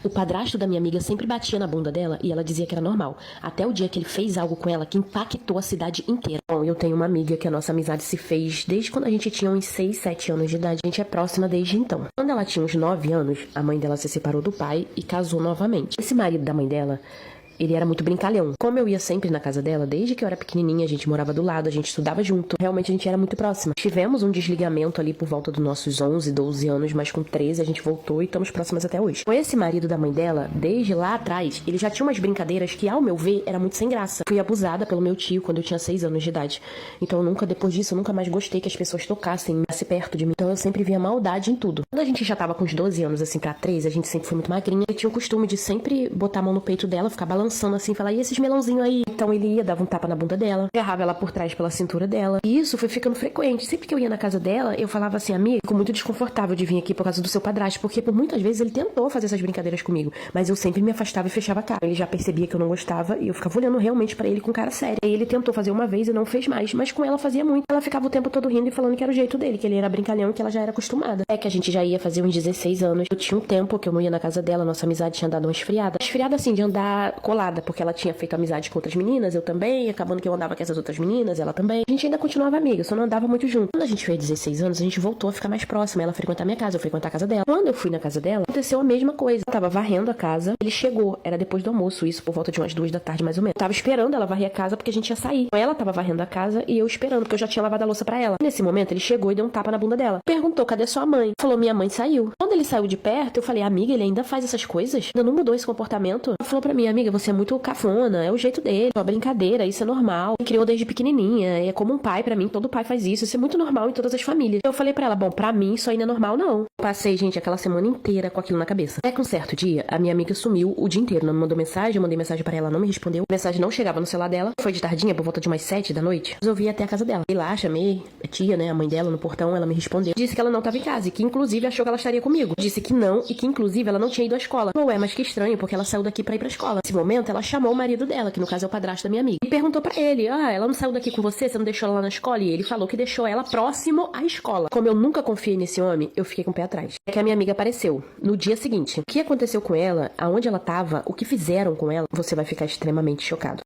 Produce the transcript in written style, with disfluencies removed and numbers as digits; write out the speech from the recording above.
O padrasto da minha amiga sempre batia na bunda dela e ela dizia que era normal. Até o dia que ele fez algo com ela que impactou a cidade inteira. Bom, eu tenho uma amiga que a nossa amizade se fez desde quando a gente tinha uns 6, 7 anos de idade. A gente é próxima desde então. Quando ela tinha uns 9 anos, a mãe dela se separou do pai e casou novamente. Esse marido da mãe dela, ele era muito brincalhão. Como eu ia sempre na casa dela, desde que eu era pequenininha, a gente morava do lado, a gente estudava junto. Realmente a gente era muito próxima. Tivemos um desligamento ali por volta dos nossos 11, 12 anos, mas com 13 a gente voltou e estamos próximas até hoje. Com esse marido da mãe dela, desde lá atrás, ele já tinha umas brincadeiras que, ao meu ver, era muito sem graça. Fui abusada pelo meu tio quando eu tinha 6 anos de idade. Então depois disso, eu nunca mais gostei que as pessoas tocassem, se perto de mim. Então eu sempre via maldade em tudo. Quando a gente já tava com uns 12 anos, assim, pra 13, a gente sempre foi muito magrinha. Ele tinha o costume de sempre botar a mão no peito dela, ficar balançando assim, falar, e esses melãozinhos aí? Então ele ia, dava um tapa na bunda dela, agarrava ela por trás pela cintura dela. E isso foi ficando frequente. Sempre que eu ia na casa dela, eu falava assim, amiga, fico muito desconfortável de vir aqui por causa do seu padrasto, porque por muitas vezes ele tentou fazer essas brincadeiras comigo, mas eu sempre me afastava e fechava a cara. Ele já percebia que eu não gostava e eu ficava olhando realmente pra ele com cara séria. E ele tentou fazer uma vez e não fez mais, mas com ela fazia muito. Ela ficava o tempo todo rindo e falando que era o jeito dele, que ele era brincalhão e que ela já era acostumada. É que a gente já ia fazer uns 16 anos. Eu tinha um tempo que eu não ia na casa dela, nossa amizade tinha dado uma esfriada. Esfriada assim, de andar colada, porque ela tinha feito amizade com outras meninas, eu também, acabando que eu andava com essas outras meninas, ela também. A gente ainda continuava amiga, só não andava muito junto. Quando a gente fez 16 anos, a gente voltou a ficar mais próxima, ela frequentar minha casa, eu frequentar a casa dela. Quando eu fui na casa dela, aconteceu a mesma coisa. Eu tava varrendo a casa, ele chegou, era depois do almoço, isso por volta de umas 2 da tarde mais ou menos. Eu tava esperando ela varrer a casa porque a gente ia sair. Ela tava varrendo a casa e eu esperando, porque eu já tinha lavado a louça pra ela. Nesse momento, ele chegou e deu um tapa na bunda dela. Perguntou, cadê sua mãe? Falou, minha mãe saiu. Quando ele saiu de perto, eu falei, amiga, ele ainda faz essas coisas? Ainda não mudou esse comportamento? Ela falou pra mim, amiga, você é muito cafona, é o jeito dele, é uma brincadeira, isso é normal. Me criou desde pequenininha, é como um pai pra mim, todo pai faz isso é muito normal em todas as famílias. Eu falei pra ela, bom, pra mim isso ainda é normal não. Passei, gente, aquela semana inteira com aquilo na cabeça. Até que um certo dia, a minha amiga sumiu o dia inteiro, não me mandou mensagem, eu mandei mensagem pra ela, não me respondeu. A mensagem não chegava no celular dela, foi de tardinha, por volta de umas 7 da noite. Resolvi ir até a casa dela. Fui lá, chamei a tia, né, a mãe dela no portão, ela me respondeu. Disse que ela não tava em casa e que inclusive achou que ela estaria comigo. Disse que não e que inclusive ela não tinha ido à escola. Ué, mas que estranho, porque ela saiu daqui pra ir pra escola. Nesse momento, ela chamou o marido dela, que no caso é o padrasto da minha amiga, e perguntou pra ele, ela não saiu daqui com você não deixou ela lá na escola? E ele falou que deixou ela próximo à escola. Como eu nunca confiei nesse homem, eu fiquei com o pé atrás. É que a minha amiga apareceu no dia seguinte. O que aconteceu com ela, aonde ela tava, o que fizeram com ela, você vai ficar extremamente chocado.